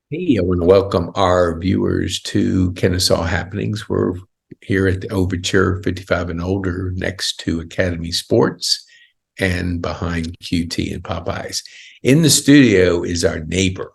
Hey, I want to welcome our viewers to Kennesaw Happenings. We're here at the Overture 55 and older next to Academy Sports and behind QT and Popeyes. In the studio is our neighbor,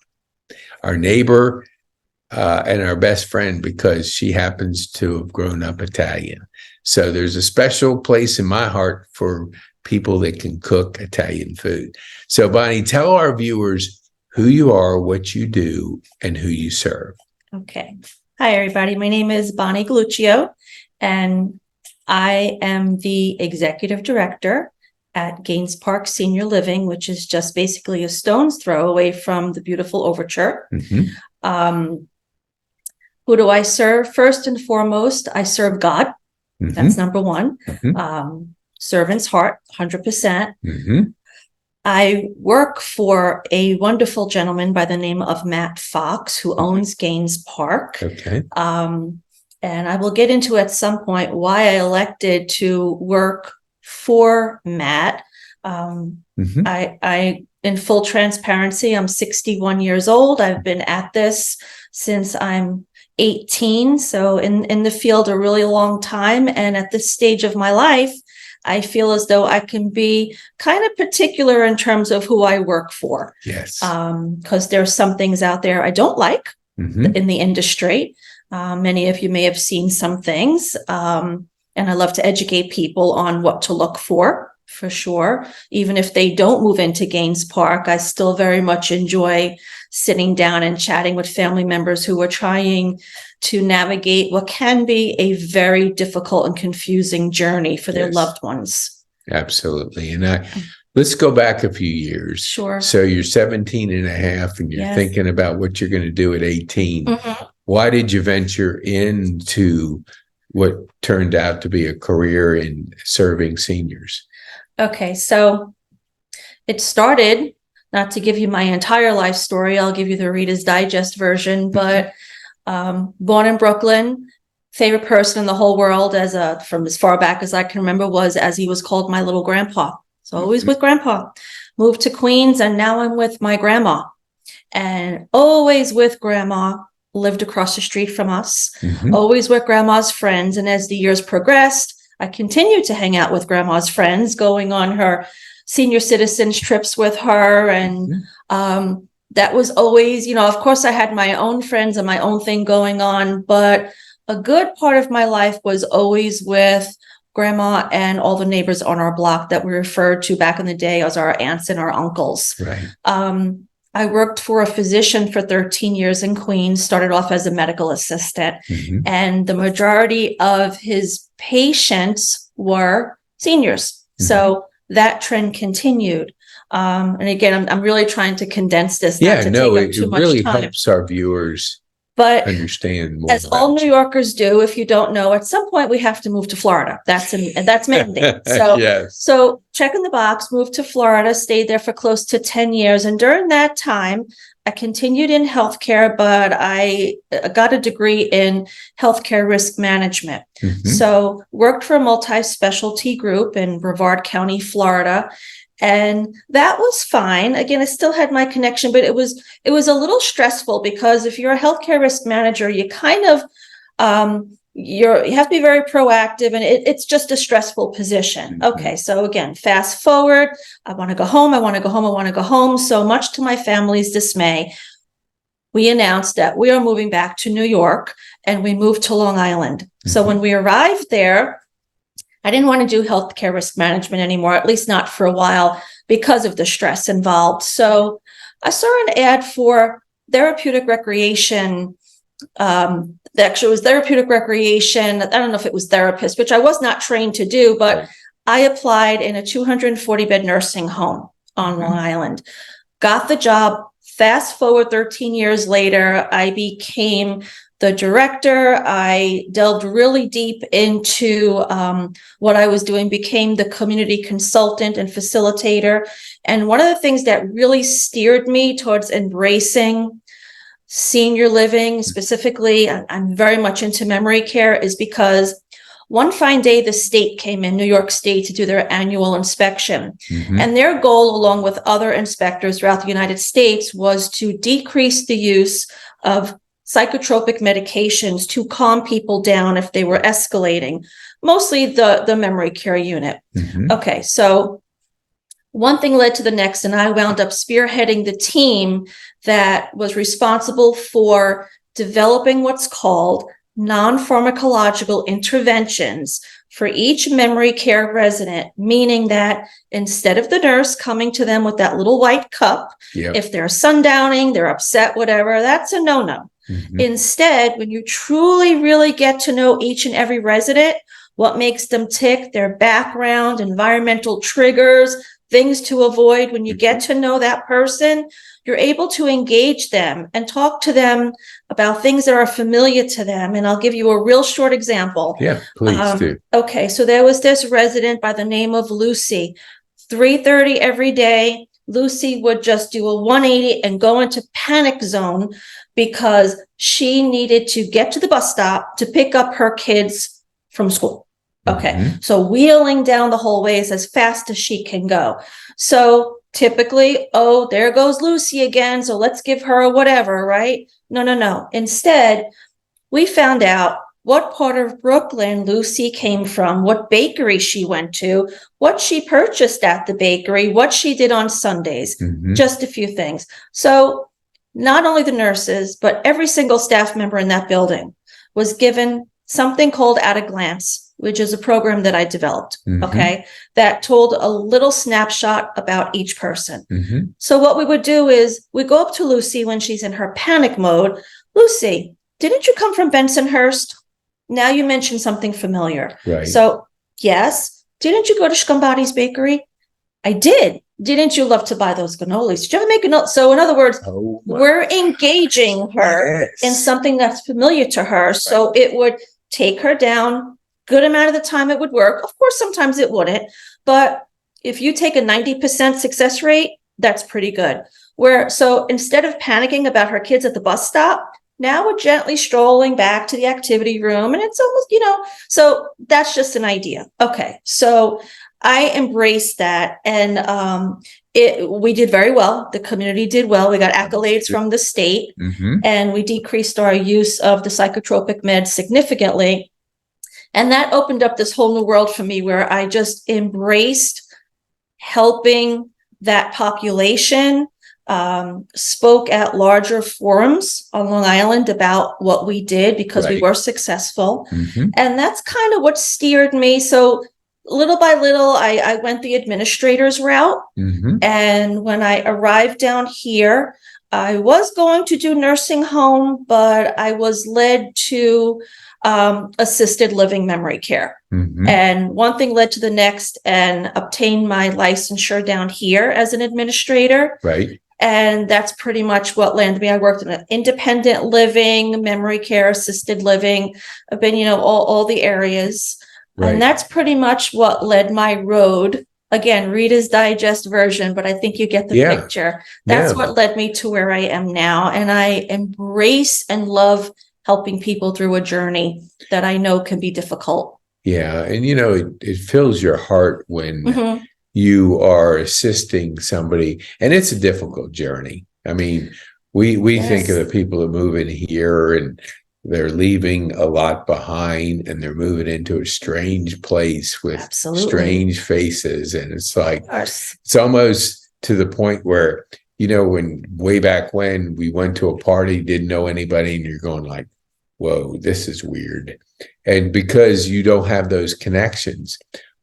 and our best friend because she happens to have grown up Italian. So there's a special place in my heart for people that can cook Italian food. So Bonnie, tell our viewers who you are, what you do, and who you serve. Okay. Hi, everybody. My name is Bonnie Gallucio, and I am the executive director at Gaines Park Senior Living, which is just basically a stone's throw away from the beautiful Overture. Who do I serve? First and foremost, I serve God. That's number one. Servant's heart, 100%. I work for a wonderful gentleman by the name of Matt Fox, who owns Gaines Park. Okay. And I will get into at some point why I elected to work for Matt. I, in full transparency, I'm 61 years old. I've been at this since I'm 18, so in the field a really long time. And at this stage of my life, I feel as though I can be kind of particular in terms of who I work for. Yes. Because there's some things out there I don't like in the industry. Many of you may have seen some things. And I love to educate people on what to look for sure. Even if they don't move into Gaines Park, I still very much enjoy sitting down and chatting with family members who are trying to navigate what can be a very difficult and confusing journey for their loved ones. Absolutely. And let's go back a few years. Sure. So you're 17 and a half and you're thinking about what you're going to do at 18. Why did you venture into what turned out to be a career in serving seniors? Okay, so it started, not to give you my entire life story, I'll give you the Reader's Digest version, but born in Brooklyn, favorite person in the whole world from as far back as I can remember was, as he was called, my little grandpa. So always with grandpa. Moved to Queens, and now I'm with my grandma. And always with grandma, lived across the street from us, always with grandma's friends. And as the years progressed, I continued to hang out with grandma's friends, going on her senior citizens trips with her. And that was always, of course I had my own friends and my own thing going on, but a good part of my life was always with grandma and all the neighbors on our block that we referred to back in the day as our aunts and our uncles. Right. I worked for a physician for 13 years in Queens, started off as a medical assistant, and the majority of his patients were seniors. So that trend continued. And again, I'm really trying to condense this. Not to take up too much really time. Helps our viewers but understand more. As all New Yorkers do, if you don't know, at some point we have to move to Florida. That's mandate. So, so checking the box, moved to Florida, stayed there for close to 10 years. And during that time, I continued in healthcare, but I got a degree in healthcare risk management. So worked for a multi-specialty group in Brevard County, Florida. And that was fine. Again, I still had my connection, but it was a little stressful because if you're a healthcare risk manager, you kind of you have to be very proactive, and it's just a stressful position. Okay, so again, fast forward. I want to go home. I want to go home. I want to go home. So much to my family's dismay, we announced that we are moving back to New York, and we moved to Long Island. So when we arrived there, I didn't want to do healthcare risk management anymore, at least not for a while, because of the stress involved. So I saw an ad for therapeutic recreation. Actually, it was therapeutic recreation. I don't know if it was therapist, which I was not trained to do, but I applied in a 240-bed nursing home on Long Island. Got the job. Fast forward 13 years later, I became the director. I delved really deep into what I was doing, became the community consultant and facilitator. And one of the things that really steered me towards embracing senior living, specifically, I'm very much into memory care, is because one fine day, the state came in, New York State, to do their annual inspection. Mhm. And their goal, along with other inspectors throughout the United States, was to decrease the use of psychotropic medications to calm people down if they were escalating, mostly the memory care unit. Mhm. Okay, so one thing led to the next, and I wound up spearheading the team that was responsible for developing what's called non-pharmacological interventions for each memory care resident, meaning that instead of the nurse coming to them with that little white cup, Yep. if they're sundowning, they're upset, whatever, that's a no-no. Mhm. Instead, when you truly, really get to know each and every resident, what makes them tick, their background, environmental triggers, things to avoid, when you get to know that person, you're able to engage them and talk to them about things that are familiar to them. And I'll give you a real short example. Yeah, please do. Okay, so there was this resident by the name of Lucy. 3:30 every day, Lucy would just do a 180 and go into panic zone because she needed to get to the bus stop to pick up her kids from school. Okay, Mhm. so wheeling down the hallways as fast as she can go. So typically, oh, there goes Lucy again, so let's give her a whatever, right? No. Instead, we found out what part of Brooklyn Lucy came from, what bakery she went to, what she purchased at the bakery, what she did on Sundays, Mhm. just a few things. So not only the nurses, but every single staff member in that building was given something called At a Glance, which is a program that I developed, Mhm. okay, that told a little snapshot about each person. Mhm. So what we would do is we go up to Lucy when she's in her panic mode. Lucy, didn't you come from Bensonhurst? Now you mentioned something familiar. Right. So, yes. Didn't you go to Shkumbadi's bakery? I did. Didn't you love to buy those cannolis? Did you ever make a note? So in other words, Oh, my. we're engaging her Yes. in something that's familiar to her. So it would take her down. Good amount of the time it would work. Of course, sometimes it wouldn't. But if you take a 90% success rate, that's pretty good. So instead of panicking about her kids at the bus stop, now we're gently strolling back to the activity room, and it's almost, so that's just an idea. Okay, so I embraced that, and we did very well. The community did well. We got accolades from the state, Mhm. and we decreased our use of the psychotropic meds significantly. And that opened up this whole new world for me where I just embraced helping that population. Spoke at larger forums on Long Island about what we did because we Right. were successful. Mhm. And that's kind of what steered me. So little by little, I went the administrator's route. Mhm. And when I arrived down here, I was going to do nursing home, but I was led to assisted living memory care. Mhm. And one thing led to the next, and obtained my licensure down here as an administrator. Right. And that's pretty much what landed me. I worked in an independent living, memory care, assisted living. I've been, all the areas. Right. And that's pretty much what led my road. Again, Reader's Digest version, but I think you get the Yeah. picture. That's Yeah. what led me to where I am now. And I embrace and love helping people through a journey that I know can be difficult. Yeah. And, it fills your heart when Mhm. you are assisting somebody, and it's a difficult journey. I mean, we think of Yes. the people that move in here and they're leaving a lot behind, and they're moving into a strange place with Absolutely. strange faces. And it's like, Of course. it's almost to the point where, when way back when we went to a party, didn't know anybody, and you're going like, whoa, this is weird. And because you don't have those connections,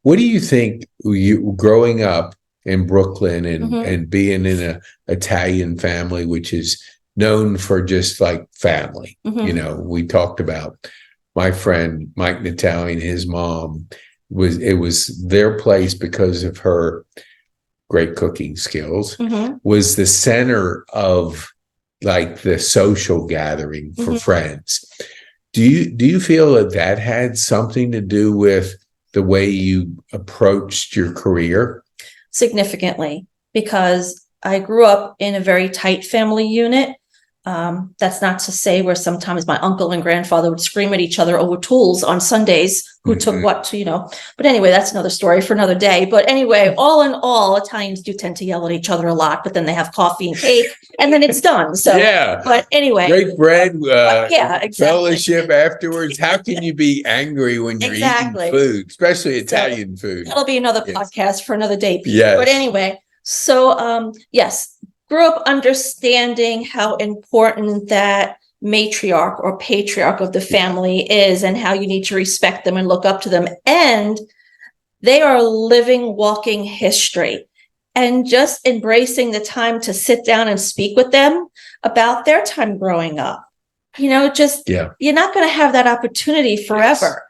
what do you think, you growing up in Brooklyn and, Mhm. and being in an Italian family, which is known for just like family? Mhm. We talked about my friend Mike Natali and his mom. It was their place because of her great cooking skills, Mhm. was the center of like the social gathering for Mhm. friends. Do you feel that had something to do with the way you approached your career? Significantly, because I grew up in a very tight family unit. That's not to say where sometimes my uncle and grandfather would scream at each other over tools on Sundays, who took what to, but anyway, that's another story for another day. But anyway, all in all, Italians do tend to yell at each other a lot, but then they have coffee and cake and then it's done. So, yeah. But anyway, great bread, yeah, exactly. Fellowship afterwards. How can you be angry when you're Exactly. eating food, especially Italian food? That'll be another Yes. podcast for another day, Pete. Yes. But anyway, so yes, grew up understanding how important that matriarch or patriarch of the family is and how you need to respect them and look up to them. And they are living, walking history. And just embracing the time to sit down and speak with them about their time growing up. You're not going to have that opportunity forever.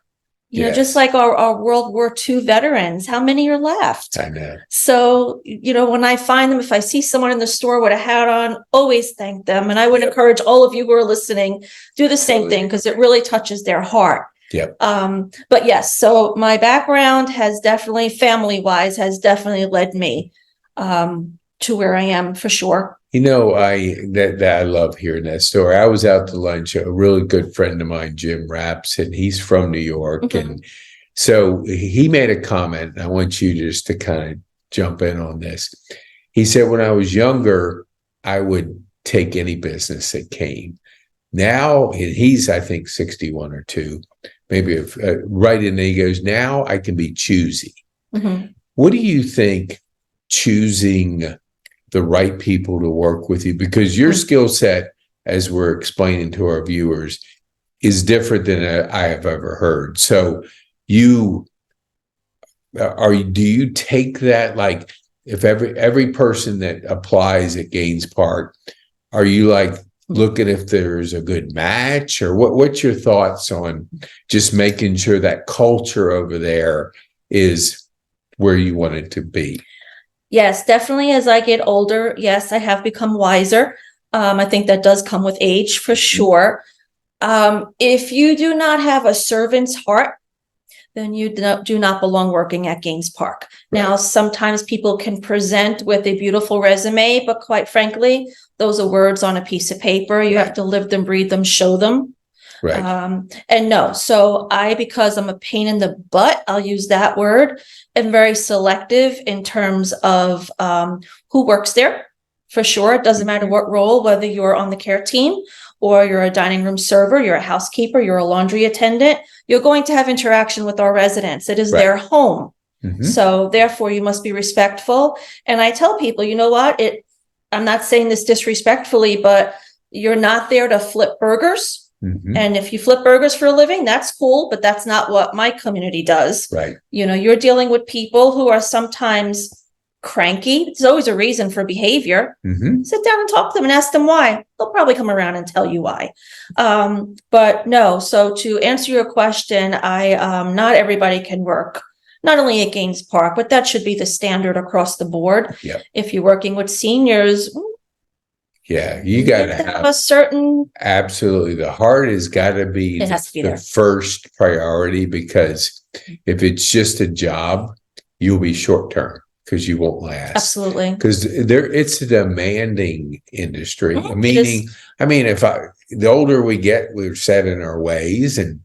Yes. Just like our World War II veterans, how many are left? I know. So, when I find them, if I see someone in the store with a hat on, always thank them. And I would encourage all of you who are listening, do the same thing because it really touches their heart. Yep. But yes, so my background has definitely, family-wise, has definitely led me to where I am for sure. I love hearing that story. I was out to lunch, a really good friend of mine, Jim Raps, and he's from New York. Mm-hmm. And so he made a comment. I want you just to kind of jump in on this. He said, when I was younger, I would take any business that came. Now, and he's, I think, 61 or 2, maybe right in there, he goes, now I can be choosy. Mm-hmm. What do you think choosing the right people to work with you, because your skill set, as we're explaining to our viewers, is different than I have ever heard. So do you take that, like, if every person that applies at Gaines Park, are you like looking if there's a good match, or what's your thoughts on just making sure that culture over there is where you want it to be? Yes, definitely. As I get older, yes, I have become wiser. I think that does come with age for sure. If you do not have a servant's heart, then you do not belong working at Gaines Park. Right. Now, sometimes people can present with a beautiful resume, but quite frankly, those are words on a piece of paper. You have to live them, breathe them, show them. Right. So because I'm a pain in the butt, I'll use that word, am very selective in terms of who works there, for sure. It doesn't matter what role, whether you're on the care team or you're a dining room server, you're a housekeeper, you're a laundry attendant, you're going to have interaction with our residents. It is their home. Mm-hmm. So therefore you must be respectful. And I tell people, you know what, I'm not saying this disrespectfully, but you're not there to flip burgers. Mm-hmm. And if you flip burgers for a living, that's cool, but that's not what my community does. Right. You're dealing with people who are sometimes cranky. There's always a reason for behavior. Mm-hmm. Sit down and talk to them and ask them why. They'll probably come around and tell you why. But no, so to answer your question, not everybody can work, not only at Gaines Park, but that should be the standard across the board. Yep. If you're working with seniors, yeah, you got to have a certain. Absolutely. The heart has got to be the first priority, because if it's just a job, you'll be short term because you won't last. Absolutely. Because it's a demanding industry. Mm-hmm. The older we get, we're set in our ways, and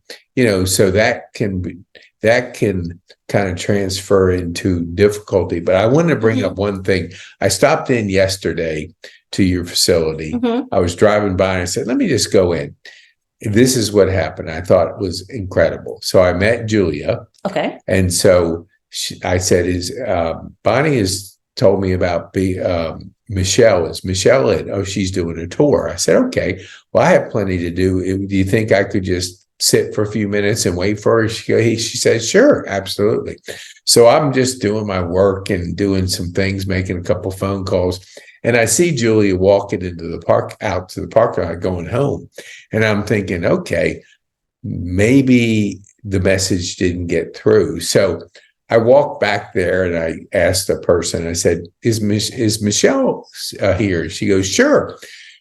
so that can kind of transfer into difficulty. But I want to bring up one thing. I stopped in yesterday to your facility. Mm-hmm. I was driving by and I said, let me just go in. This is what happened. I thought it was incredible. So I met Julia. Okay. And so I said, Bonnie has told me about Michelle. Is Michelle in? Oh, she's doing a tour. I said, okay, well, I have plenty to do. Do you think I could just sit for a few minutes and wait for her? She said, sure, absolutely. So I'm just doing my work and doing some things, making a couple phone calls. And I see Julia walking out to the parking lot going home. And I'm thinking, okay, maybe the message didn't get through. So I walked back there and I asked the person, I said, is Michelle here? She goes, sure.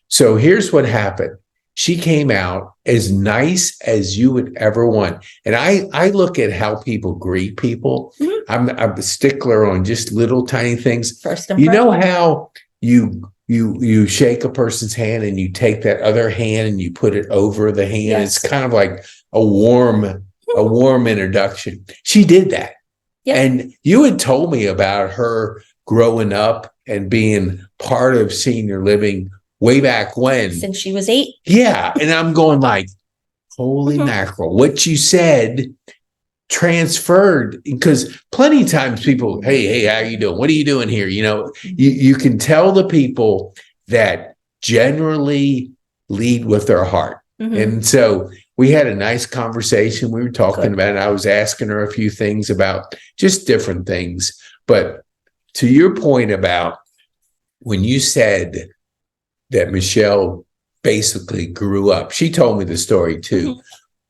So here's what happened. She came out as nice as you would ever want. And I look at how people greet people. Mm-hmm. I'm a stickler on just little tiny things. First impression. You know how you you shake a person's hand and you take that other hand and you put it over the hand. Yes. It's kind of like a warm introduction. She did that. Yep. And you had told me about her growing up and being part of senior living way back when. Since she was 8. Yeah. And I'm going like, holy mackerel. What you said transferred, because plenty of times people, hey, how you doing? What are you doing here? You can tell the people that generally lead with their heart. And so we had a nice conversation. We were talking about it. I was asking her a few things about just different things. But to your point about when you said that Michelle basically grew up, she told me the story too.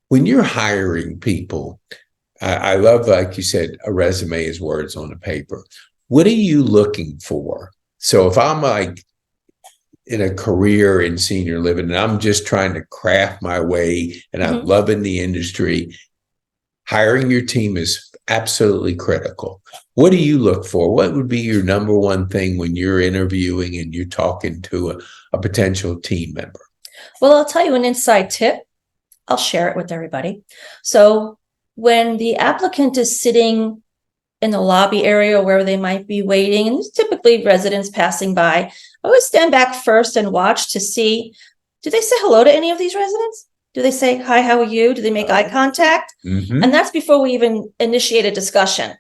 When you're hiring people, I love, like you said, a resume is words on a paper. What are you looking for? So if I'm like in a career in senior living and I'm just trying to craft my way and I'm loving the industry, hiring your team is absolutely critical. What do you look for? What would be your number one thing when you're interviewing and you're talking to a potential team member? Well, I'll tell you an inside tip. I'll share it with everybody. So when the applicant is sitting in the lobby area where they might be waiting, and there's typically residents passing by, I always stand back first and watch to see, do they say hello to any of these residents? Do they say, hi, how are you? Do they make eye contact? And that's before we even initiate a discussion,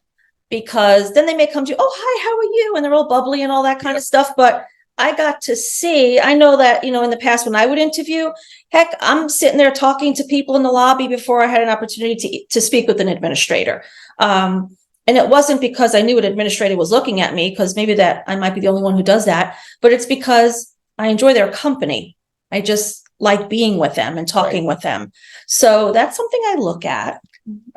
because then they may come to you, oh, hi, how are you? And they're all bubbly and all that kind of stuff. But I got to see, I know that, in the past when I would interview, heck, I'm sitting there talking to people in the lobby before I had an opportunity to speak with an administrator. And it wasn't because I knew an administrator was looking at me, because maybe that I might be the only one who does that, but it's because I enjoy their company. I just like being with them and talking with them. So that's something I look at.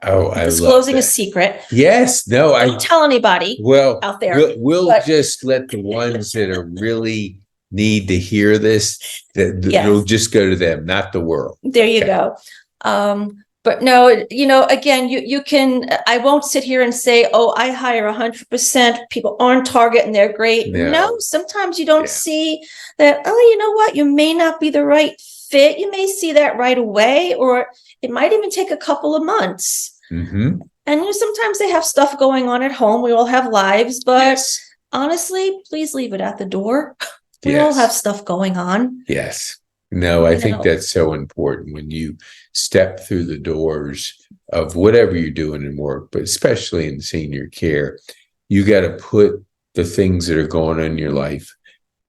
Oh, I disclosing love a secret. Yes, no, Don't tell anybody. Well, out there. We'll just let the ones that are really need to hear this. It'll just go to them, not the world. There you go. But no, again, you can. I won't sit here and say, oh, I hire 100% people on target and they're great. No, sometimes you don't see that. Oh, you know what? You may not be the right fit. You may see that right away, or it might even take a couple of months. And sometimes they have stuff going on at home. We all have lives, but honestly, please leave it at the door. We all have stuff going on. Yes. No, I think that's so important when you step through the doors of whatever you're doing in work, but especially in senior care, you got to put the things that are going on in your life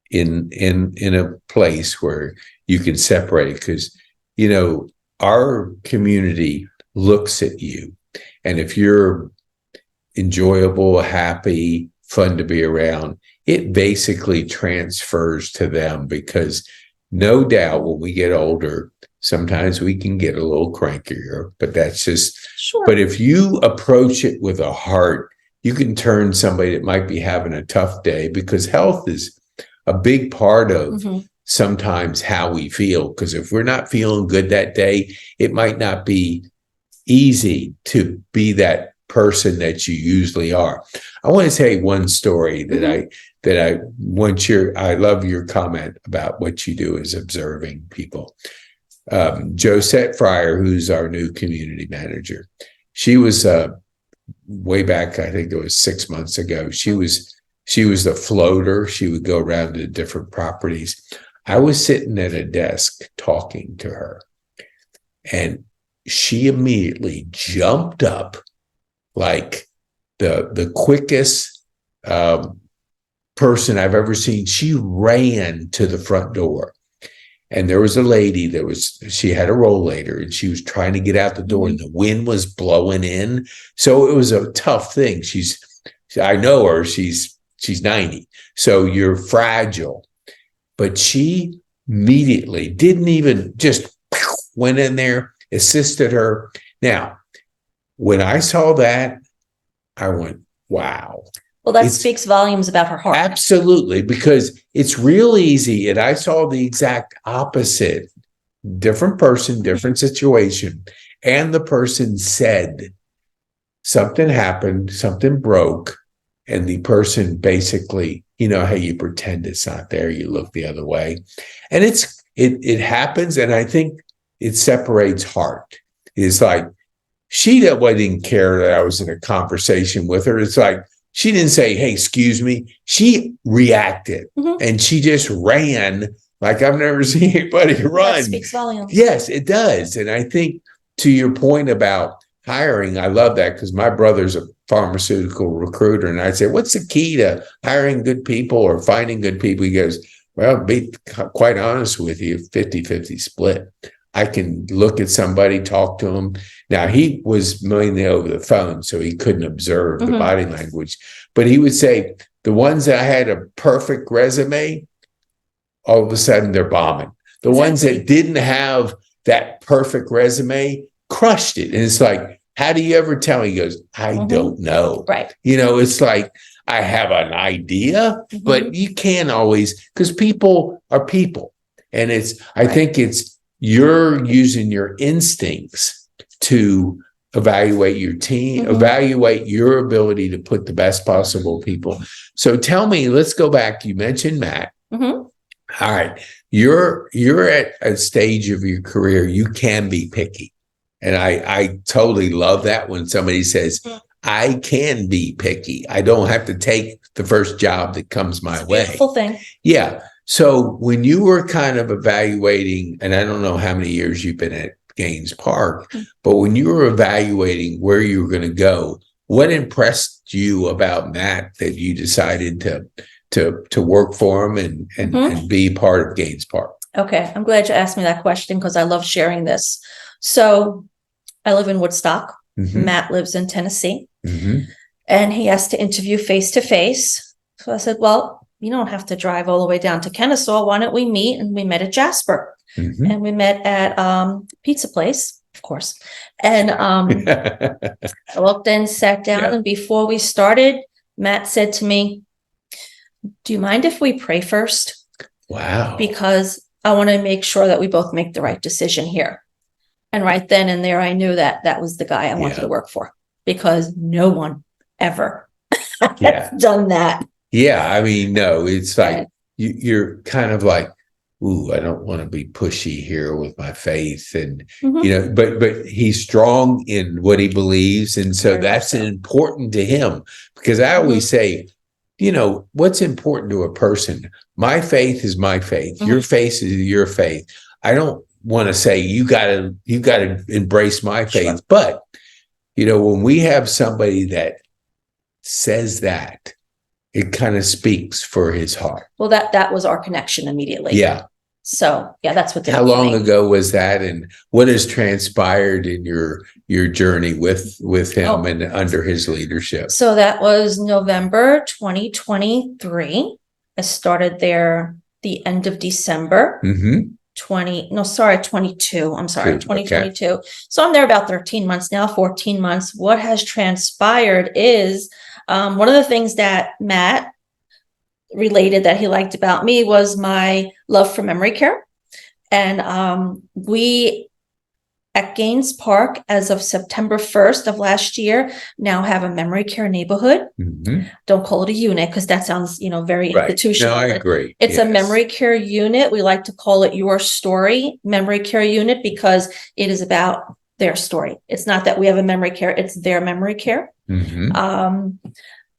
in a place where you can separate, because, our community looks at you. And if you're enjoyable, happy, fun to be around, it basically transfers to them, because no doubt when we get older, sometimes we can get a little crankier, but that's just, but if you approach it with a heart, you can turn somebody that might be having a tough day, because health is a big part of sometimes how we feel. Because if we're not feeling good that day, it might not be easy to be that person that you usually are. I want to say one story that I love your comment about what you do is observing people. Josette Fryer, who's our new community manager, she was way back, I think it was 6 months ago. She was the floater. She would go around to different properties. I was sitting at a desk talking to her, and she immediately jumped up like the quickest person I've ever seen. She ran to the front door, and there was a lady she had a rollator, and she was trying to get out the door, and the wind was blowing in. So it was a tough thing. I know her, she's 90. So you're fragile, but she immediately didn't even just went in there, assisted her. Now, when I saw that, I went, wow. Well, that speaks volumes about her heart. Absolutely, because it's real easy. And I saw the exact opposite. Different person, different situation. And the person said, something happened, something broke. And the person basically you know how you pretend it's not there, you look the other way. And it happens, and I think it separates heart. It's like she didn't care that I was in a conversation with her. It's like she didn't say, "Hey, excuse me." She reacted, and she just ran like I've never seen anybody run. That speaks volumes. Yes, it does. And I think to your point about hiring, I love that, because my brother's a pharmaceutical recruiter, and I say, "What's the key to hiring good people or finding good people?" He goes, "Well, be quite honest with you, 50-50 split. I can look at somebody, talk to them." Now, he was mainly over the phone, so he couldn't observe the body language. But he would say, the ones that I had a perfect resume, all of a sudden they're bombing. The ones that didn't have that perfect resume crushed it. And it's like, how do you ever tell? He goes, "I don't know." Right. You know, it's like, I have an idea, but you can't always, because people are people. And I think you're using your instincts to evaluate your team, evaluate your ability to put the best possible people. So tell me, let's go back. You mentioned Matt. All right. You're at a stage of your career, you can be picky. And I totally love that when somebody says, "I can be picky. I don't have to take the first job that comes my way." Beautiful thing. Yeah. So when you were kind of evaluating, and I don't know how many years you've been at Gaines Park, but when you were evaluating where you were going to go, what impressed you about Matt that you decided to work for him and be part of Gaines Park? Okay. I'm glad you asked me that question, because I love sharing this. So I live in Woodstock. Matt lives in Tennessee, and he has to interview face to face. So I said, "Well, you don't have to drive all the way down to Kennesaw. Why don't we meet?" And we met at Jasper, and we met at pizza place, of course. And I walked in, sat down, and before we started, Matt said to me, "Do you mind if we pray first?" Wow. Because I want to make sure that we both make the right decision here. And right then and there, I knew that that was the guy I wanted to work for, because no one ever has done that. Yeah. I mean, no, it's like you're kind of like, "Ooh, I don't want to be pushy here with my faith." And, you know, but he's strong in what he believes. And so that's important to him, because I always say, you know, what's important to a person? My faith is my faith. Your faith is your faith. I don't want to say you gotta embrace my faith. But, you know, when we have somebody that says that, it kind of speaks for his heart. Well, that was our connection immediately. Yeah. So that's what. How long ago was that, and what has transpired in your journey with him and under his leadership? So that was November 2023. I started there the end of December. 2022. I'm sorry, 2022. Okay. So I'm there about 13 months now, 14 months. What has transpired is one of the things that Matt related that he liked about me was my love for memory care. And we at Gaines Park, as of September 1st of last year, now have a memory care neighborhood. Don't call it a unit, because that sounds, very institutional. No, I agree. It's a memory care unit. We like to call it Your Story Memory Care Unit, because it is about their story. It's not that we have a memory care, it's their memory care.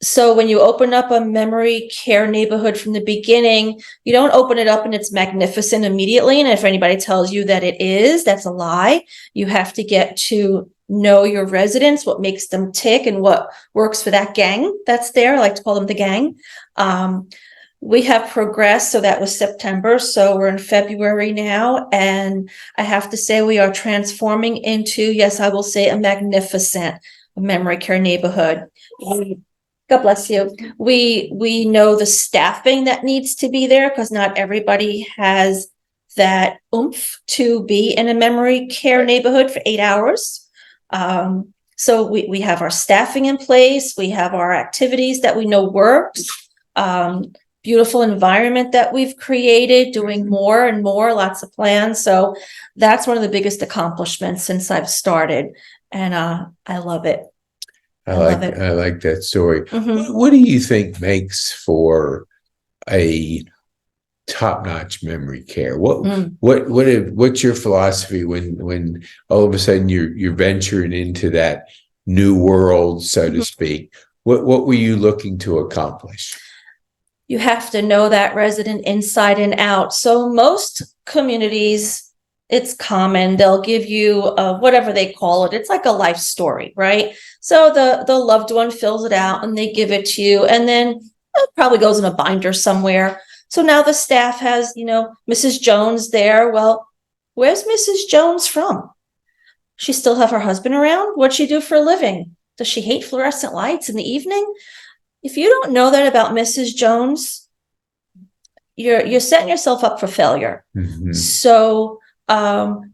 So when you open up a memory care neighborhood from the beginning, you don't open it up and it's magnificent immediately. And if anybody tells you that it is, that's a lie. You have to get to know your residents, what makes them tick and what works for that gang that's there. I like to call them the gang. We have progressed. So that was September. So we're in February now. And I have to say we are transforming into, yes, I will say, a magnificent memory care neighborhood. God bless you. We know the staffing that needs to be there, because not everybody has that oomph to be in a memory care neighborhood for 8 hours. So we have our staffing in place. We have our activities that we know works. Beautiful environment that we've created, doing more and more, lots of plans. So that's one of the biggest accomplishments since I've started. And I love it. I like that story. What do you think makes for a top-notch memory care? What's your philosophy when all of a sudden you're venturing into that new world, so to speak? What were you looking to accomplish? You have to know that resident inside and out. So most communities, it's common, they'll give you whatever they call it. It's like a life story, right? So the loved one fills it out and they give it to you, and then it probably goes in a binder somewhere. So now the staff has, Mrs. Jones there. Well, where's Mrs. Jones from? She still have her husband around? What'd she do for a living? Does she hate fluorescent lights in the evening? If you don't know that about Mrs. Jones, you're setting yourself up for failure. Mm-hmm. So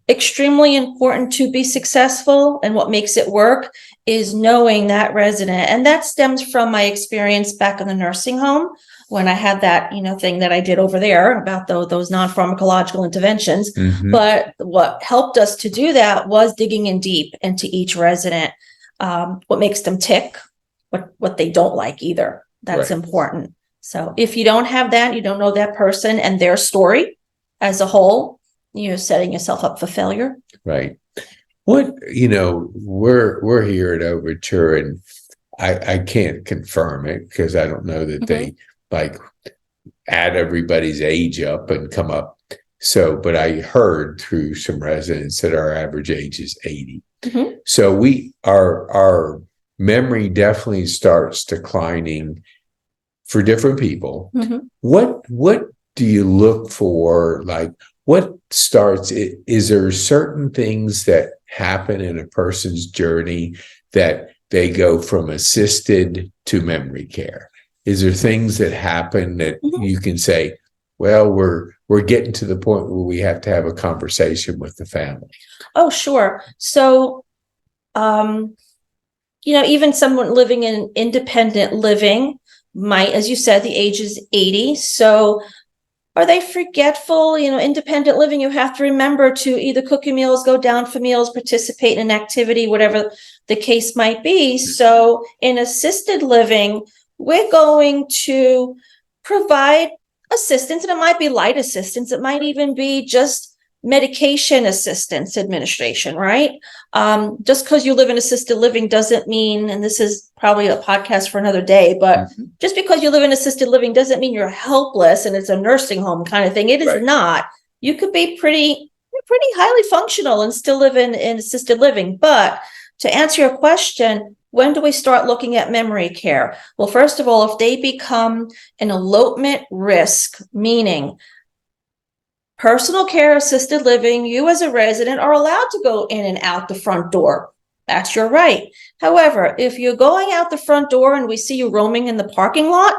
extremely important to be successful, and what makes it work is knowing that resident. And that stems from my experience back in the nursing home when I had that, thing that I did over there about those non-pharmacological interventions. Mm-hmm. But what helped us to do that was digging in deep into each resident, what makes them tick, what they don't like either. That's right. Important. So if you don't have that, you don't know that person and their story as a whole, you're setting yourself up for failure. Right. We're here at Overture, and I can't confirm it because I don't know that they add everybody's age up and come up. So, but I heard through some residents that our average age is 80. Mm-hmm. So our memory definitely starts declining for different people. Mm-hmm. What do you look for? Like, what starts it? Is there certain things that happen in a person's journey that they go from assisted to memory care? Is there things that happen that you can say, well, we're getting to the point where we have to have a conversation with the family? Oh, sure. So, even someone living in independent living might, as you said, the age is 80. So are they forgetful? Independent living, you have to remember to either cook your meals, go down for meals, participate in an activity, whatever the case might be. So in assisted living, we're going to provide assistance, and it might be light assistance. It might even be just medication assistance administration, right? Just because you live in assisted living doesn't mean, and this is probably a podcast for another day, but just because you live in assisted living doesn't mean you're helpless and it's a nursing home kind of thing. It is not. You could be pretty highly functional and still live in assisted living. But to answer your question, when do we start looking at memory care? Well, first of all, if they become an elopement risk, meaning personal care assisted living, you as a resident are allowed to go in and out the front door. That's your right. However, if you're going out the front door and we see you roaming in the parking lot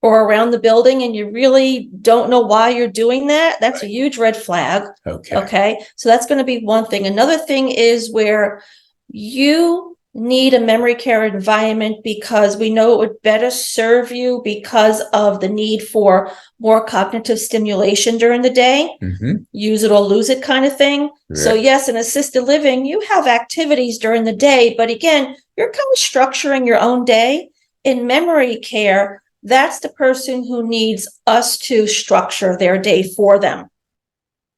or around the building and you really don't know why you're doing that, that's a huge red flag. Okay. So that's going to be one thing. Another thing is where you need a memory care environment because we know it would better serve you because of the need for more cognitive stimulation during the day. Mm-hmm. Use it or lose it kind of thing. Right. So yes, in assisted living, you have activities during the day, but again, you're kind of structuring your own day. In memory care, that's the person who needs us to structure their day for them.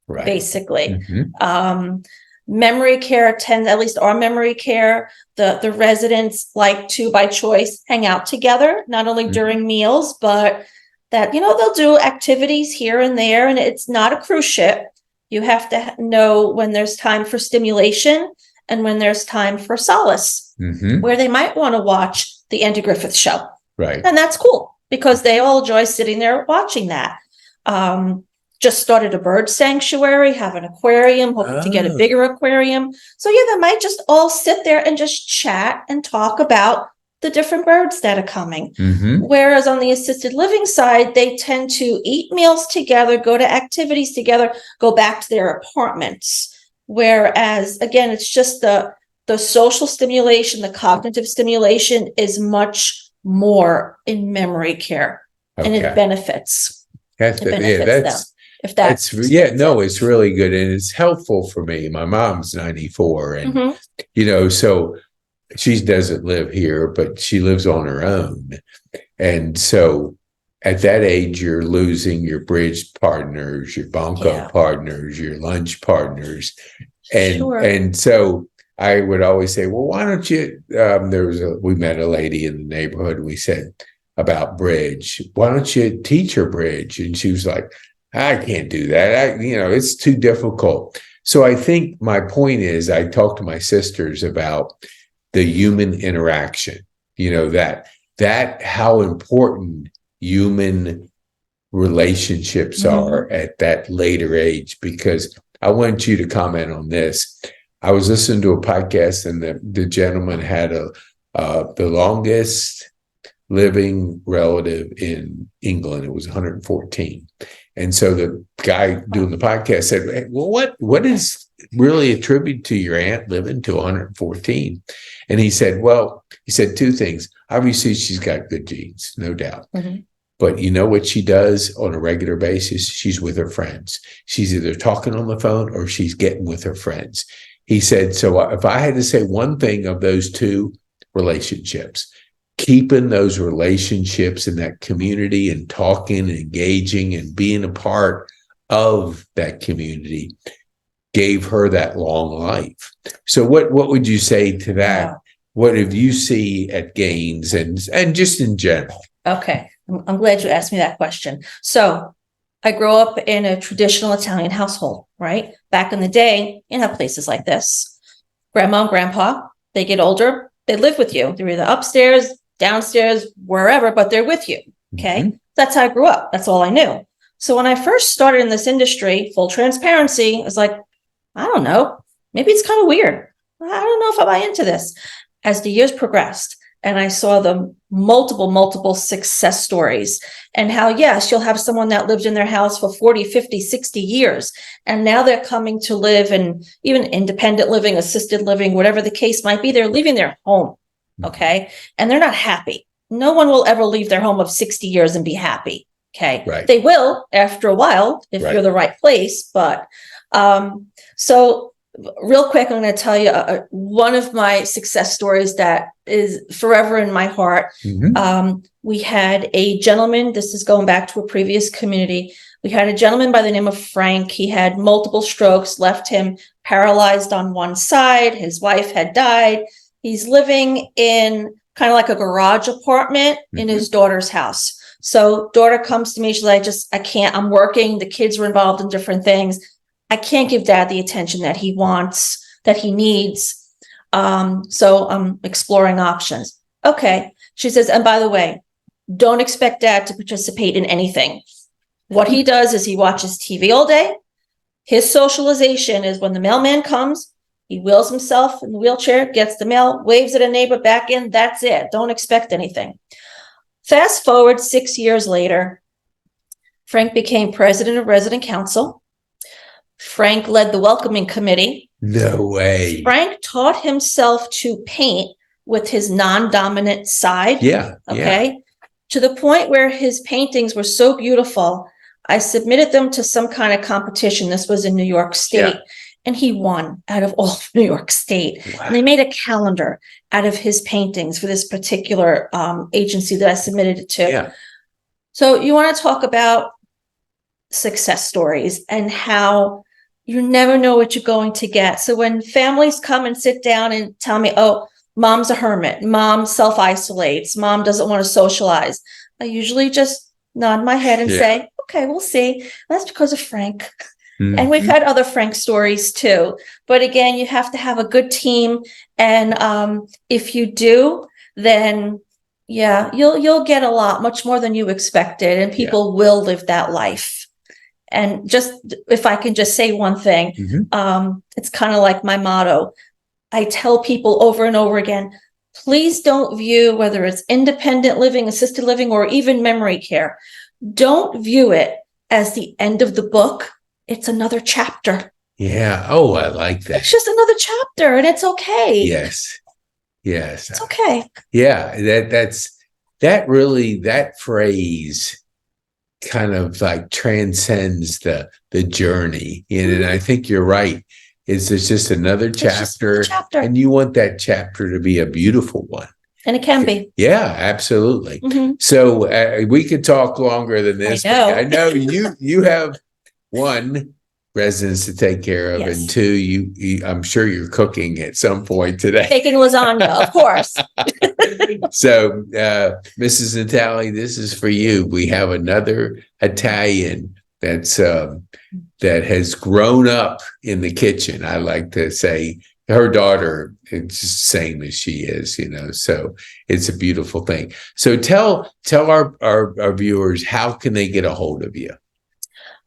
Right. Basically. Mm-hmm. Memory care tends, at least our memory care, the residents like to, by choice, hang out together, not only during meals, but that, they'll do activities here and there, and it's not a cruise ship. You have to know when there's time for stimulation and when there's time for solace, where they might want to watch the Andy Griffith Show. Right. And that's cool because they all enjoy sitting there watching that. Just started a bird sanctuary, have an aquarium, hoping to get a bigger aquarium. So yeah, they might just all sit there and just chat and talk about the different birds that are coming. Mm-hmm. Whereas on the assisted living side, they tend to eat meals together, go to activities together, go back to their apartments. Whereas again, it's just the social stimulation, the cognitive stimulation is much more in memory care, and it benefits. That's it's really good, and it's helpful for me. My mom's 94, and so she doesn't live here, but she lives on her own, and so at that age, you're losing your bridge partners, your Bonko partners, your lunch partners. And so I would always say, well, why don't you, we met a lady in the neighborhood, and we said about bridge, why don't you teach her bridge? And she was like, I can't do that. It's too difficult. So I think my point is, I talk to my sisters about the human interaction, that how important human relationships are at that later age, because I want you to comment on this. I was listening to a podcast, and the gentleman had the longest living relative in England. It was 114. And so the guy doing the podcast said, hey, well, what is really attributed to your aunt living to 114? And he said two things. Obviously, she's got good genes, no doubt. Mm-hmm. But you know what she does on a regular basis? She's with her friends. She's either talking on the phone or she's getting with her friends. He said, so if I had to say one thing of those two relationships, keeping those relationships in that community and talking and engaging and being a part of that community gave her that long life. So what would you say to that? Yeah. What have you see at Gaines and just in general? Okay. I'm glad you asked me that question. So I grew up in a traditional Italian household, right? Back in the day, places like this. Grandma and grandpa, they get older, they live with you. They're either upstairs, downstairs, wherever, but they're with you. Okay. Mm-hmm. That's how I grew up. That's all I knew. So when I first started in this industry, full transparency, I was like, I don't know, maybe it's kind of weird. I don't know if I buy into this. As the years progressed and I saw the multiple success stories and how, yes, you'll have someone that lived in their house for 40, 50, 60 years. And now they're coming to live in even independent living, assisted living, whatever the case might be. They're leaving their home. Okay. And they're not happy. No one will ever leave their home of 60 years and be happy. Okay. Right. They will after a while if you're the right place. But so real quick, I'm going to tell you one of my success stories that is forever in my heart. Mm-hmm. We had a gentleman, this is going back to a previous community. We had a gentleman by the name of Frank. He had multiple strokes, left him paralyzed on one side. His wife had died. He's living in kind of like a garage apartment in his daughter's house. So daughter comes to me. She's like, I can't, I'm working. The kids were involved in different things. I can't give dad the attention that he wants, that he needs. So I'm exploring options. Okay. She says, and by the way, don't expect dad to participate in anything. What he does is he watches TV all day. His socialization is when the mailman comes, he wheels himself in the wheelchair, gets the mail, waves at a neighbor, back in. That's it. Don't expect anything. Fast forward 6 years later, Frank became president of resident council. Frank led the welcoming committee. No way. Frank taught himself to paint with his non-dominant side. Yeah. Okay. Yeah. To the point where his paintings were so beautiful, I submitted them to some kind of competition. This was in New York State. Yeah. And he won out of all of New York State. Wow. And they made a calendar out of his paintings for this particular agency that I submitted it to. Yeah. So you want to talk about success stories and how you never know what you're going to get. So when families come and sit down and tell me, oh, mom's a hermit, mom self-isolates, mom doesn't want to socialize, I usually just nod my head and say, okay, we'll see. That's because of Frank. Mm-hmm. And we've had other Frank stories too. But again, you have to have a good team. And if you do, then you'll get a lot, much more than you expected. And people will live that life. And just, if I can just say one thing, it's kind of like my motto. I tell people over and over again, please don't view whether it's independent living, assisted living, or even memory care. Don't view it as the end of the book. It's another chapter. Yeah. Oh, I like that. It's just another chapter and it's okay. Yes. It's okay. Yeah. That phrase kind of like transcends the journey. And I think you're right. It's just another chapter, and you want that chapter to be a beautiful one. And it can be. Yeah, absolutely. Mm-hmm. So we could talk longer than this. I know you have one residence to take care of, Yes. and two, you I'm sure you're cooking at some point today. Making lasagna, of course. So, Mrs. Natali, this is for you. We have another Italian that has grown up in the kitchen. I like to say her daughter is the same as she is, so it's a beautiful thing. So tell our viewers, how can they get a hold of you?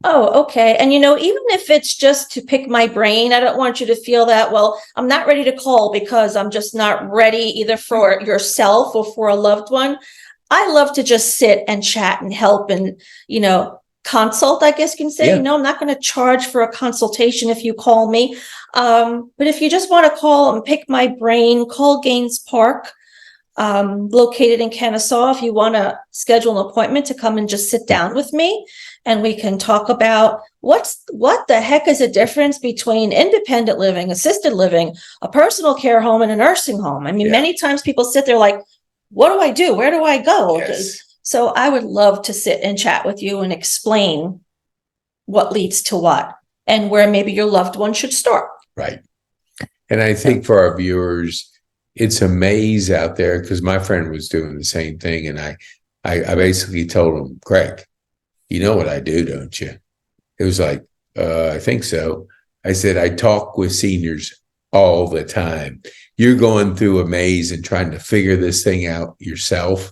Oh, okay. And even if it's just to pick my brain, I don't want you to feel that, well, I'm not ready to call because I'm just not ready either for yourself or for a loved one. I love to just sit and chat and help and, consult, I guess you can say. Yeah. I'm not going to charge for a consultation if you call me. But if you just want to call and pick my brain, call Gaines Park, located in Kennesaw. If you want to schedule an appointment to come and just sit down with me, and we can talk about what the heck is the difference between independent living, assisted living, a personal care home, and a nursing home. I mean, many times people sit there like, what do I do? Where do I go? Yes. So I would love to sit and chat with you and explain what leads to what and where maybe your loved one should start. Right. And I think for our viewers, it's a maze out there, because my friend was doing the same thing. And I basically told him, Craig, you know what I do, don't you? It was like, I think so. I said, I talk with seniors all the time. You're going through a maze and trying to figure this thing out yourself.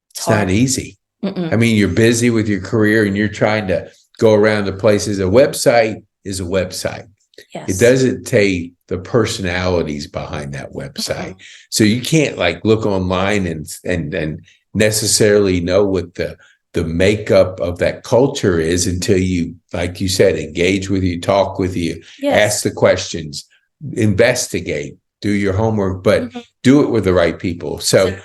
It's not easy. I mean, you're busy with your career and you're trying to go around the places. A website is a website. Yes. It doesn't take the personalities behind that website. So you can't look online and necessarily know what the makeup of that culture is until you, like you said, engage with you, talk with you, ask the questions, investigate, do your homework, but do it with the right people. So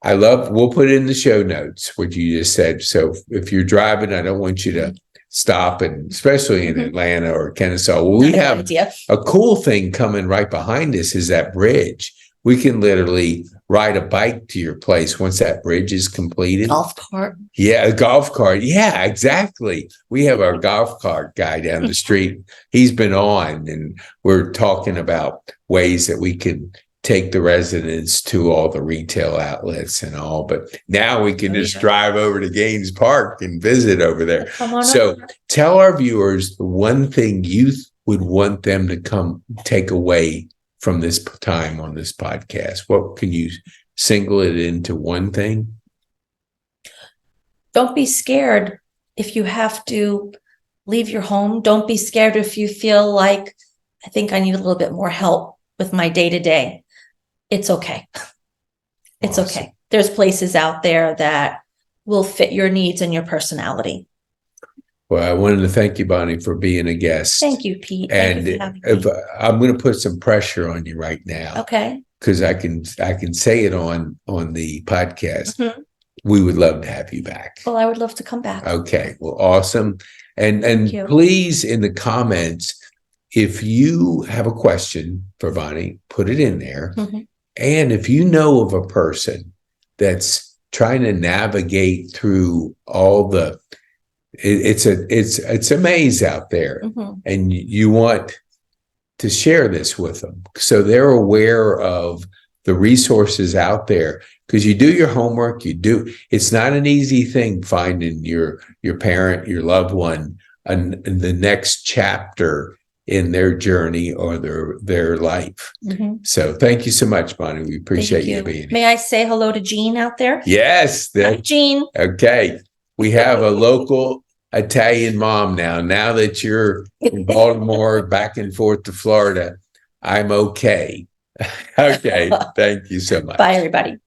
we'll put it in the show notes, what you just said. So if you're driving, I don't want you to stop, and especially in Atlanta or Kennesaw. Well, we have a cool thing coming right behind us is that bridge. We can literally ride a bike to your place once that bridge is completed. Golf cart. Yeah, a golf cart. Yeah, exactly. We have our golf cart guy down the street. He's been on, and we're talking about ways that we can take the residents to all the retail outlets and all. But now we can just drive over to Gaines Park and visit over there. So tell our viewers the one thing you would want them to come take away from this time on this podcast. What can you single it into one thing? Don't be scared if you have to leave your home. Don't be scared if you feel like, I think I need a little bit more help with my day-to-day. It's okay. It's okay. There's places out there that will fit your needs and your personality. Well, I wanted to thank you, Bonnie, for being a guest. Thank you, Pete. And I'm going to put some pressure on you right now. Okay. Because I can say it on the podcast. We would love to have you back. Well, I would love to come back. Okay. Well, awesome. And please, in the comments, if you have a question for Bonnie, put it in there. And if you know of a person that's trying to navigate through all the, it's a maze out there, and you want to share this with them so they're aware of the resources out there, because you do your homework, it's not an easy thing finding your parent, your loved one, and the next chapter in their journey or their life. So thank you so much, Bonnie. We appreciate you being here. May I say hello to Jean out there? Yes. Hi, Jean. Okay. We have a local Italian mom now that you're in Baltimore, back and forth to Florida. I'm okay. Okay. Thank you so much. Bye, everybody.